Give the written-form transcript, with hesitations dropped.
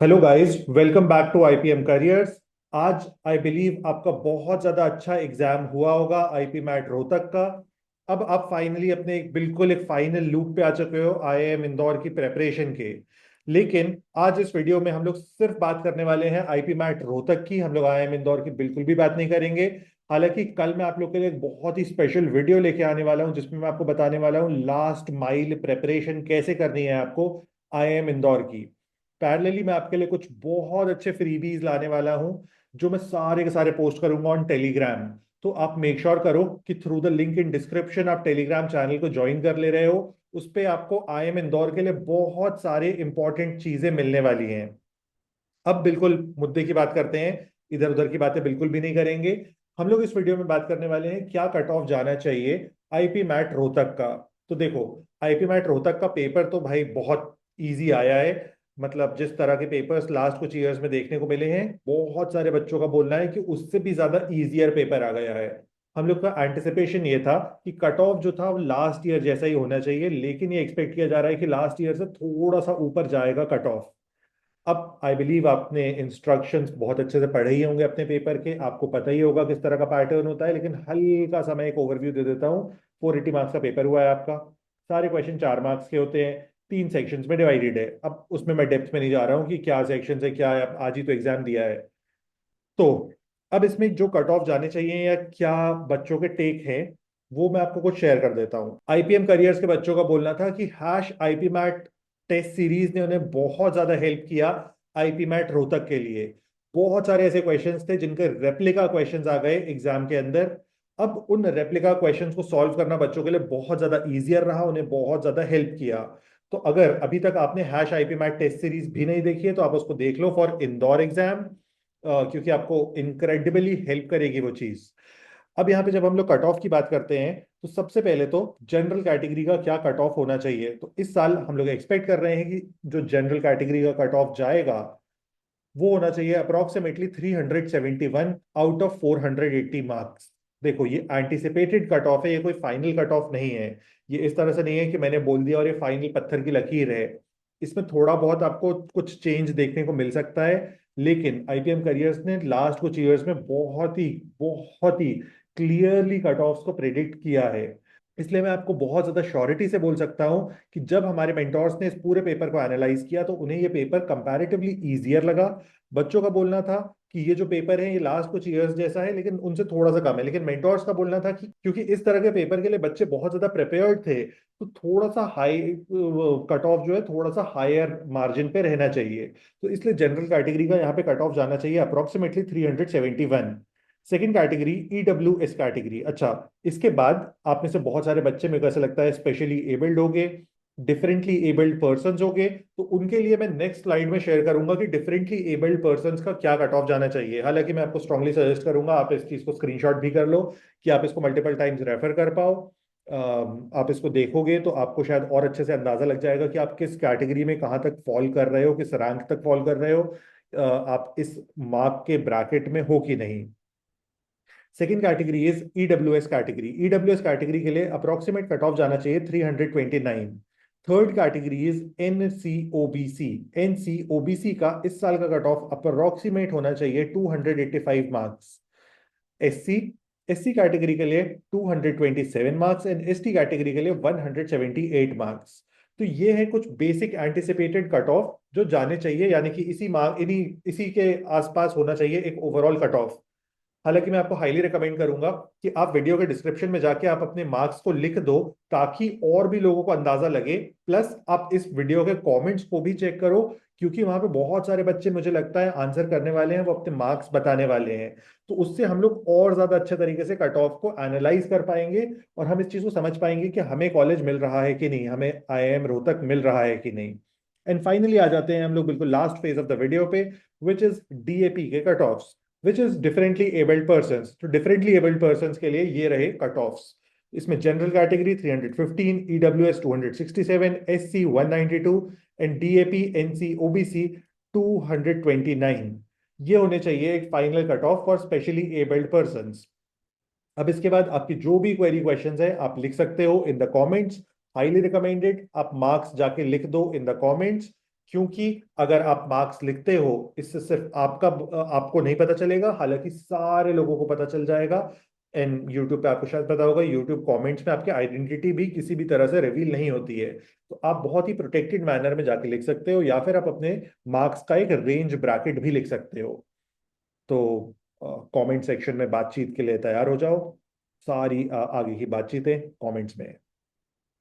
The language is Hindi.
Hello guys, welcome back to IPM careers. आज आई बिलीव आपका बहुत ज़्यादा अच्छा एग्जाम हुआ होगा आईपी मैट रोहतक का। अब आप फाइनली अपने बिल्कुल एक फाइनल लूप पे आ चुके हो आईआईएम इंदौर की प्रेपरेशन के। लेकिन आज इस वीडियो में हम लोग सिर्फ बात करने वाले हैं आईपी मैट रोहतक की। हम लोग आईआईएम इंदौर की बिल्कुल भी बात नहीं करेंगे। हालांकि कल मैं आप लोग के लिए एक बहुत ही स्पेशल वीडियो लेके आने वाला हूं, जिसमें मैं आपको बताने वाला हूं लास्ट माइल प्रेपरेशन कैसे करनी है आपको आईआईएम इंदौर की। पैरेलली मैं आपके लिए कुछ बहुत अच्छे फ्रीबीज लाने वाला हूं, जो मैं सारे के सारे पोस्ट करूंगा ऑन टेलीग्राम। तो आप मेक श्योर करो कि through the link in description आप टेलीग्राम चैनल को ज्वाइन कर ले रहे हो। उस पे आपको आईएम इंदौर के लिए बहुत सारे इंपॉर्टेंट चीजें मिलने वाली हैं। अब बिल्कुल मुद्दे की बात करते हैं, इधर उधर की बातें बिल्कुल भी नहीं करेंगे। हम लोग इस वीडियो में बात करने वाले हैं क्या कट ऑफ जाना चाहिए आईपी मैट रोहतक का। तो देखो, आईपी मैट रोहतक का पेपर तो भाई बहुत इजी आया है। मतलब जिस तरह के पेपर्स लास्ट कुछ ईयर्स में देखने को मिले हैं, बहुत सारे बच्चों का बोलना है कि उससे भी ज्यादा इजियर पेपर आ गया है। हम लोग का एंटिसिपेशन ये था कि कट ऑफ जो था वो लास्ट ईयर जैसा ही होना चाहिए, लेकिन ये एक्सपेक्ट किया जा रहा है कि लास्ट ईयर से थोड़ा सा ऊपर जाएगा कट ऑफ। अब आई बिलीव आपने इंस्ट्रक्शंस बहुत अच्छे से पढ़े ही होंगे अपने पेपर के, आपको पता ही होगा किस तरह का पैटर्न होता है, लेकिन हल्का सा मैं एक ओवरव्यू दे देता हूँ। 480 मार्क्स का पेपर हुआ है आपका। सारे क्वेश्चन 4 मार्क्स के होते हैं। 3 सेक्शंस में डिवाइडेड है। अब उसमें मैं डेप्थ में नहीं जा रहा हूँ कि क्या सेक्शन है क्या है, अब आज ही तो एग्जाम दिया है। तो अब इसमें जो कट ऑफ जाने चाहिए या क्या बच्चों के टेक हैं, वो मैं आपको कुछ शेयर कर देता हूँ। आईपीएम करियर्स के बच्चों का बोलना था कि hash IPMAT test series ने उन्हें बहुत ज्यादा हेल्प किया आईपी मैट रोहतक के लिए। बहुत सारे ऐसे क्वेश्चंस थे जिनके रेप्लिका क्वेश्चंस आ गए एग्जाम के अंदर। अब उन रेप्लिका क्वेश्चंस को सॉल्व करना बच्चों के लिए बहुत ज्यादा इजियर रहा, उन्हें बहुत ज्यादा हेल्प किया। तो अगर अभी तक आपने hash IPMAT test series भी नहीं देखी है तो आप उसको देख लो फॉर इंदौर एग्जाम, क्योंकि आपको इनक्रेडिबली हेल्प करेगी वो चीज। अब यहाँ पे जब हम लोग कट ऑफ की बात करते हैं, तो सबसे पहले तो जनरल कैटेगरी का क्या कट ऑफ होना चाहिए। तो इस साल हम लोग एक्सपेक्ट कर रहे हैं कि जो जनरल कैटेगरी का कट ऑफ जाएगा वो होना चाहिए अप्रोक्सीमेटली 371 आउट ऑफ 480 मार्क्स। देखो, ये एंटिसिपेटेड कट ऑफ है, ये कोई फाइनल कट ऑफ नहीं है। ये इस तरह से नहीं है कि मैंने बोल दिया और ये फाइनल पत्थर की लकीर है। इसमें थोड़ा बहुत आपको कुछ चेंज देखने को मिल सकता है, लेकिन आईपीएम करियर्स ने लास्ट कुछ ईयर्स में बहुत ही क्लियरली कट ऑफ्स को प्रेडिक्ट किया है। इसलिए मैं आपको बहुत ज्यादा श्योरिटी से बोल सकता हूं कि जब हमारे मेंटोर्स ने इस पूरे पेपर को एनालाइज किया तो उन्हें ये पेपर कंपैरेटिवली इजियर लगा। बच्चों का बोलना था कि ये जो पेपर है ये लास्ट कुछ ईयर्स जैसा है लेकिन उनसे थोड़ा सा कम है, लेकिन मेंटोर्स का बोलना था कि क्योंकि इस तरह के पेपर के लिए बच्चे बहुत ज्यादा प्रिपेयर्ड थे, तो थोड़ा सा हाई कट ऑफ जो है थोड़ा सा हायर मार्जिन पे रहना चाहिए। तो इसलिए जनरल कैटेगरी का यहाँ पे कट ऑफ जाना चाहिए approximately 371। Second category EWS category. अच्छा, इसके बाद आप में से बहुत सारे बच्चे, मेरे को ऐसा लगता है, स्पेशली एबल्ड होंगे, डिफरेंटली एबल्ड पर्सन होंगे। तो उनके लिए मैं नेक्स्ट स्लाइड में शेयर करूंगा कि डिफरेंटली एबल्ड पर्सन का क्या कट ऑफ जाना चाहिए। हालांकि मैं आपको स्ट्रांगली सजेस्ट करूंगा आप इस चीज को स्क्रीनशॉट भी कर लो कि आप इसको मल्टीपल टाइम्स रेफर कर पाओ। आप इसको देखोगे तो आपको शायद और अच्छे से अंदाजा लग जाएगा कि आप किस कैटेगरी में कहाँ तक फॉल कर रहे हो, किस रैंक तक फॉल कर रहे हो, आप इस मार्क के ब्रैकेट में हो कि नहीं। Second category is EWS category. EWS category के लिए अप्रोक्सीमेट कट ऑफ जाना चाहिए 329। Third category is NCOBC. NCOBC का इस साल का कट ऑफ अप्रोक्सीमेट होना चाहिए 285 मार्क्स। एससी एससी कैटेगरी के लिए 227 मार्क्स एंड एसटी कैटेगरी के लिए 178 मार्क्स। तो ये है कुछ बेसिक एंटिसिपेटेड कट ऑफ जो जाने चाहिए, यानी कि इसी मार्क इन्हीं इसी के आसपास होना चाहिए एक ओवरऑल कट ऑफ। हालांकि मैं आपको हाईली रिकमेंड करूंगा कि आप वीडियो के डिस्क्रिप्शन में जाके आप अपने मार्क्स को लिख दो, ताकि और भी लोगों को अंदाजा लगे। प्लस आप इस वीडियो के कमेंट्स को भी चेक करो, क्योंकि वहां पे बहुत सारे बच्चे मुझे लगता है आंसर करने वाले हैं, वो अपने मार्क्स बताने वाले हैं। तो उससे हम लोग और ज्यादा अच्छे तरीके से कट ऑफ को एनालाइज कर पाएंगे और हम इस चीज को समझ पाएंगे कि हमें कॉलेज मिल रहा है कि नहीं, हमें आईआईएम रोहतक मिल रहा है कि नहीं। एंड फाइनली आ जाते हैं हम लोग बिल्कुल last phase of the video पे, विच इज डीएपी के cut off, which is differently abled person. तो डिफरेंटली एबल्ड पर्सन के लिए ये रहे कट ऑफ्स। इसमें general category 315, EWS 267, SC 192 and DAP NC OBC 229। ये होने चाहिए एक final cut off for specially abled person. अब इसके बाद आपकी जो भी क्वेरी क्वेश्चंस है आप लिख सकते हो in the comments. Highly recommended आप मार्क्स जाके लिख दो इन द कमेंट्स। क्योंकि अगर आप मार्क्स लिखते हो, इससे सिर्फ आपको नहीं पता चलेगा, हालांकि सारे लोगों को पता चल जाएगा। एंड यूट्यूब पे आपको शायद पता होगा, यूट्यूब कमेंट्स में आपकी आइडेंटिटी भी किसी भी तरह से रिवील नहीं होती है। तो आप बहुत ही प्रोटेक्टेड मैनर में जाके लिख सकते हो, या फिर आप अपने मार्क्स का एक रेंज ब्रैकेट भी लिख सकते हो। तो कमेंट सेक्शन में बातचीत के लिए तैयार हो जाओ। सारी आगे की बातचीतें कमेंट्स में।